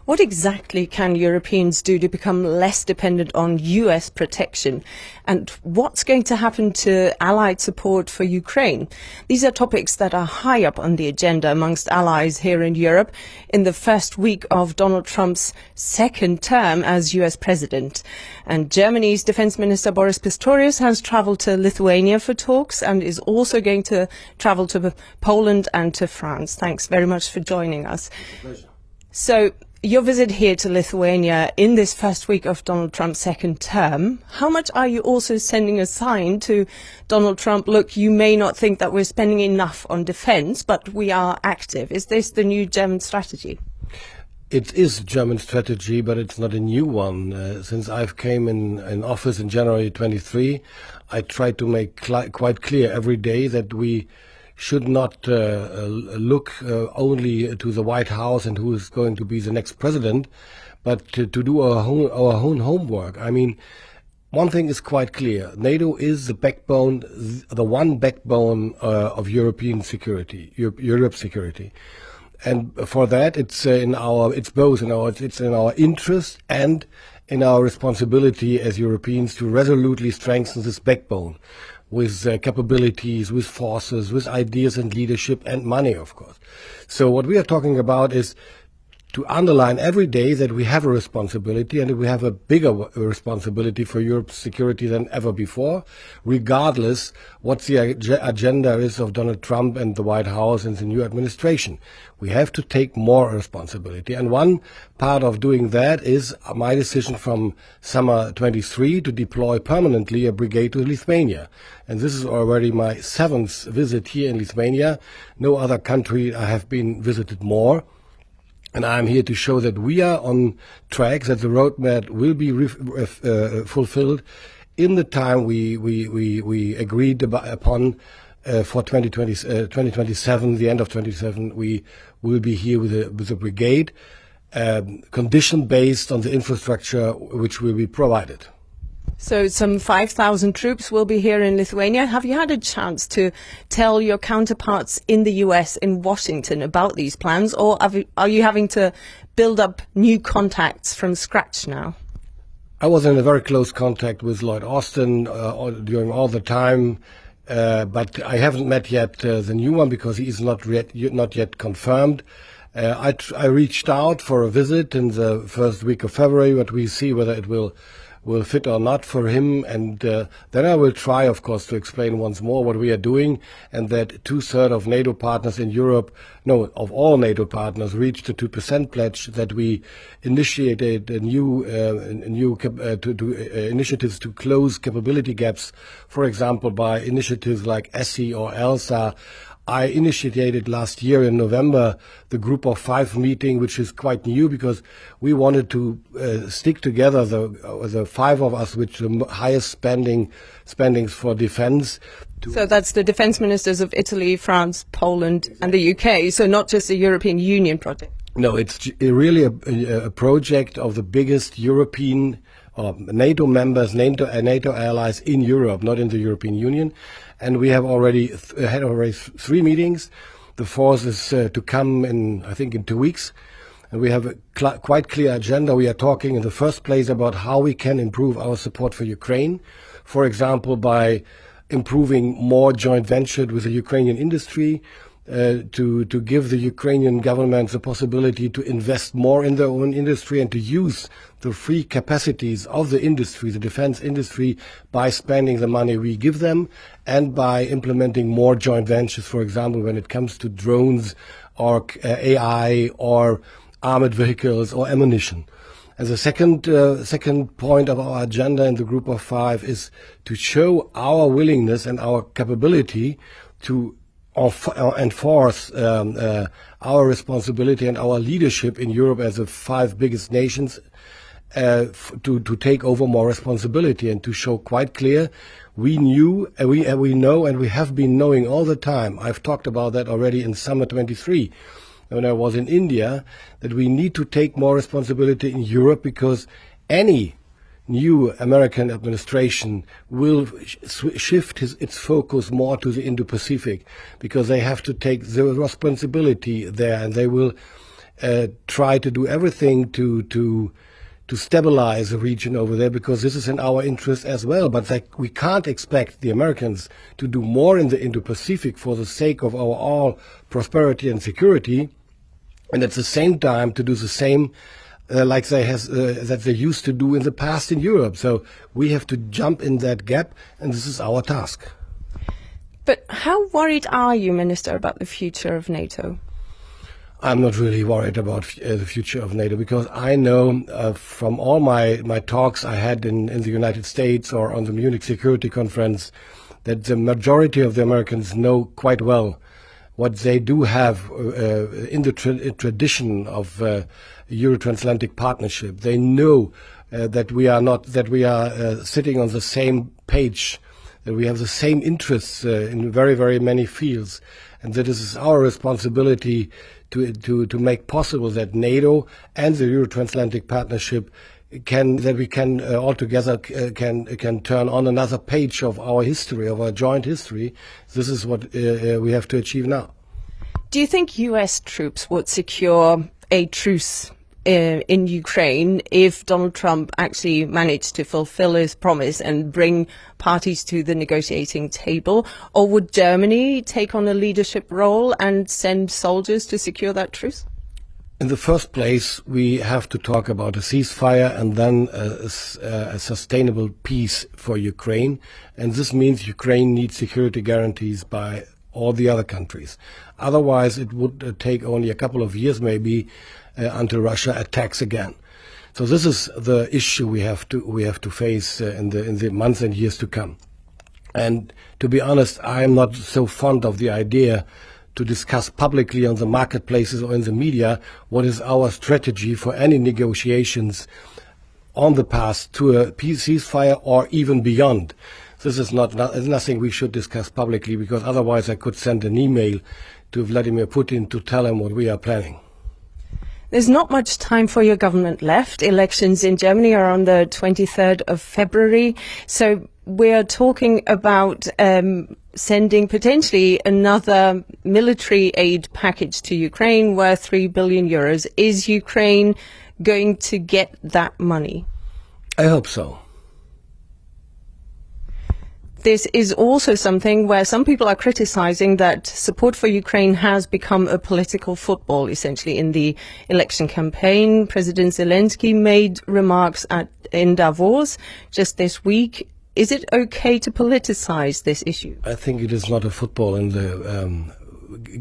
What exactly can Europeans do to become less dependent on US protection? And what's going to happen to allied support for Ukraine? These are topics that are high up on the agenda amongst allies here in Europe in the first week of Donald Trump's second term as US president. And Germany's Defense Minister Boris Pistorius has travelled to Lithuania for talks and is also going to travel to Poland and to France. Thanks very much for joining us. Pleasure. So, your visit here to Lithuania in this first week of Donald Trump's second term, how much are you also sending a sign to Donald Trump, look, you may not think that we're spending enough on defence, but we are active. Is this the new German strategy? It is a German strategy, but it's not a new one. Since I've came in office in January 23, I tried to make quite clear every day that we should not look only to the White House and who is going to be the next president, but to do our own homework. I mean, one thing is quite clear. NATO is the backbone, the one backbone of European security, Europe's security. And for that, it's in our interest and in our responsibility as Europeans to resolutely strengthen this backbone with capabilities, with forces, with ideas and leadership and money, of course. So what we are talking about is to underline every day that we have a responsibility and that we have a bigger responsibility for Europe's security than ever before, regardless what the agenda is of Donald Trump and the White House and the new administration. We have to take more responsibility. And one part of doing that is my decision from summer 23 to deploy permanently a brigade to Lithuania. And this is already my 7th visit here in Lithuania. No other country I have been visited more. And I'm here to show that we are on track, that the roadmap will be fulfilled in the time we agreed upon for 2027, the end of 2027. We will be here with a brigade, condition based on the infrastructure which will be provided. So some 5,000 troops will be here in Lithuania. Have you had a chance to tell your counterparts in the US, in Washington, about these plans, or are you having to build up new contacts from scratch now? I was in a very close contact with Lloyd Austin during all the time, but I haven't met yet the new one because he is not yet confirmed. I reached out for a visit in the first week of February, but we see whether it will fit or not for him, and then I will try, of course, to explain once more what we are doing, and that 2/3 of NATO partners in Europe, of all NATO partners, reached the 2% pledge, that we initiated initiatives to close capability gaps, for example, by initiatives like ESSI or ELSA. I initiated last year in November the Group of 5 meeting, which is quite new because we wanted to stick together, the 5 of us, with the highest spendings for defense. So that's the defense ministers of Italy, France, Poland and the UK, so not just a European Union project. No, it's really a project of the biggest European NATO members, NATO allies in Europe, not in the European Union. And we have already had 3 meetings. The 4th is to come in 2 weeks. And we have a quite clear agenda. We are talking in the first place about how we can improve our support for Ukraine. For example, by improving more joint venture with the Ukrainian industry, to give the Ukrainian government the possibility to invest more in their own industry and to use the free capacities of the industry, the defense industry, by spending the money we give them and by implementing more joint ventures, for example, when it comes to drones or AI or armored vehicles or ammunition. And the second point of our agenda in the Group of 5 is to show our willingness and our capability to enforce our responsibility and our leadership in Europe as the 5 biggest nations, to take over more responsibility and to show quite clear we know and we have been knowing all the time. I've talked about that already in summer 23 when I was in India, that we need to take more responsibility in Europe because any new American administration will shift its focus more to the Indo-Pacific because they have to take the responsibility there, and they will try to do everything to stabilize the region over there, because this is in our interest as well. But we can't expect the Americans to do more in the Indo-Pacific for the sake of our all prosperity and security, and at the same time to do the same like that they used to do in the past in Europe. So we have to jump in that gap, and this is our task. But how worried are you, Minister, about the future of NATO? I'm not really worried about the future of NATO, because I know from all my talks I had in the United States or on the Munich Security Conference that the majority of the Americans know quite well what they do have in the tradition of Euro-Transatlantic partnership. They know that we are sitting on the same page, that we have the same interests in very, very many fields, and that it is our responsibility to make possible that NATO and the Euro-Transatlantic partnership can altogether can turn on another page of our history, of our joint history. This is what we have to achieve now. Do you think US troops would secure a truce in Ukraine if Donald Trump actually managed to fulfill his promise and bring parties to the negotiating table? Or would Germany take on a leadership role and send soldiers to secure that truce? In the first place, we have to talk about a ceasefire and then a sustainable peace for Ukraine. And this means Ukraine needs security guarantees by all the other countries. Otherwise, it would take only a couple of years maybe until Russia attacks again. So this is the issue we have to face in the months and years to come. And to be honest, I am not so fond of the idea to discuss publicly on the marketplaces or in the media what is our strategy for any negotiations on the path to a peace ceasefire or even beyond. This is nothing we should discuss publicly, because otherwise I could send an email to Vladimir Putin to tell him what we are planning. There's not much time for your government left. Elections in Germany are on the 23rd of February. So we're talking about sending potentially another military aid package to Ukraine worth 3 billion euros. Is Ukraine going to get that money? I hope so. This is also something where some people are criticizing that support for Ukraine has become a political football, essentially, in the election campaign. President Zelensky made remarks in Davos just this week. Is it okay to politicize this issue? I think it is not a football in the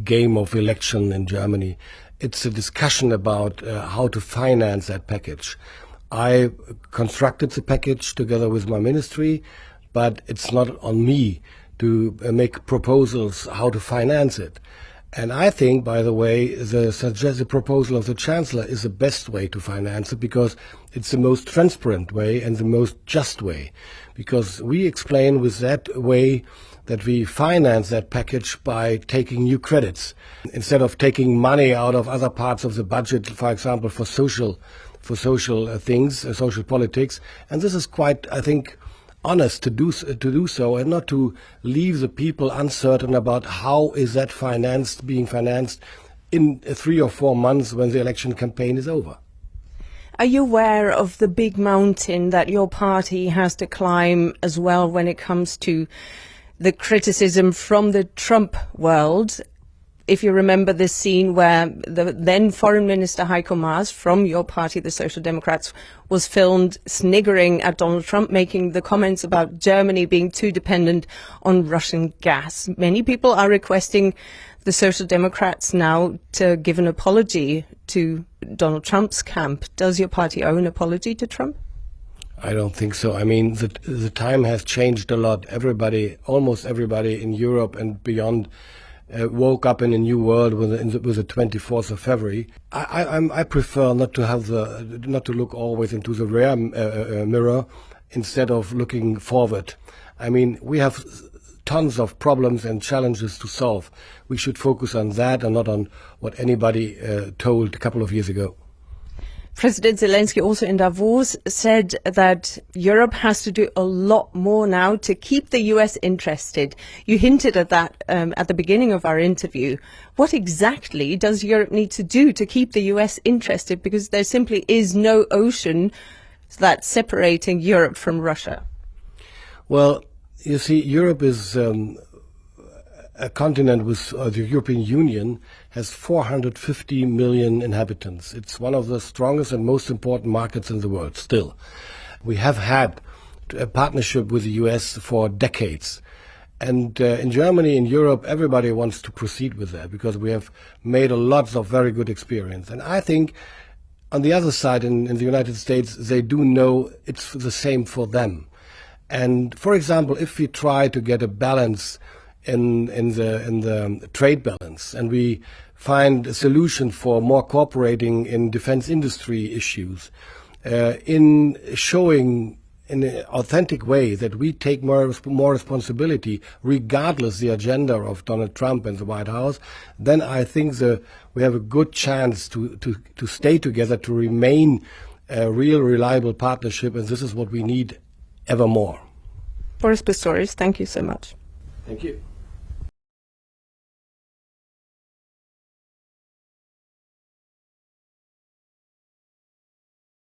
game of election in Germany. It's a discussion about how to finance that package. I constructed the package together with my ministry, but it's not on me to make proposals how to finance it. And I think, by the way, the suggested proposal of the Chancellor is the best way to finance it, because it's the most transparent way and the most just way. Because we explain with that way that we finance that package by taking new credits. Instead of taking money out of other parts of the budget, for example, for social things, social politics. And this is quite, I think, honest to do so, and not to leave the people uncertain about how is that being financed in 3 or 4 months when the election campaign is over. Are you aware of the big mountain that your party has to climb as well when it comes to the criticism from the Trump world? If you remember the scene where the then Foreign Minister Heiko Maas from your party, the Social Democrats, was filmed sniggering at Donald Trump, making the comments about Germany being too dependent on Russian gas. Many people are requesting the Social Democrats now to give an apology to Donald Trump's camp. Does your party owe an apology to Trump? I don't think so. I mean, the time has changed a lot. Almost everybody in Europe and beyond woke up in a new world with the 24th of February. I prefer not to look always into the rear mirror instead of looking forward. I mean, we have tons of problems and challenges to solve. We should focus on that and not on what anybody told a couple of years ago. President Zelensky also in Davos said that Europe has to do a lot more now to keep the US interested. You hinted at that at the beginning of our interview. What exactly does Europe need to do to keep the US interested? Because there simply is no ocean that's separating Europe from Russia. Well, you see, Europe is a continent with the European Union has 450 million inhabitants. It's one of the strongest and most important markets in the world still. We have had a partnership with the US for decades. And in Germany, in Europe, everybody wants to proceed with that because we have made a lot of very good experience. And I think on the other side, in the United States, they do know it's the same for them. And for example, if we try to get a balance in the trade balance, and we find a solution for more cooperating in defense industry issues, in showing in an authentic way that we take more responsibility, regardless the agenda of Donald Trump and the White House, then I think we have a good chance to stay together, to remain a real reliable partnership, and this is what we need ever more. Boris Pistorius, thank you so much. Thank you.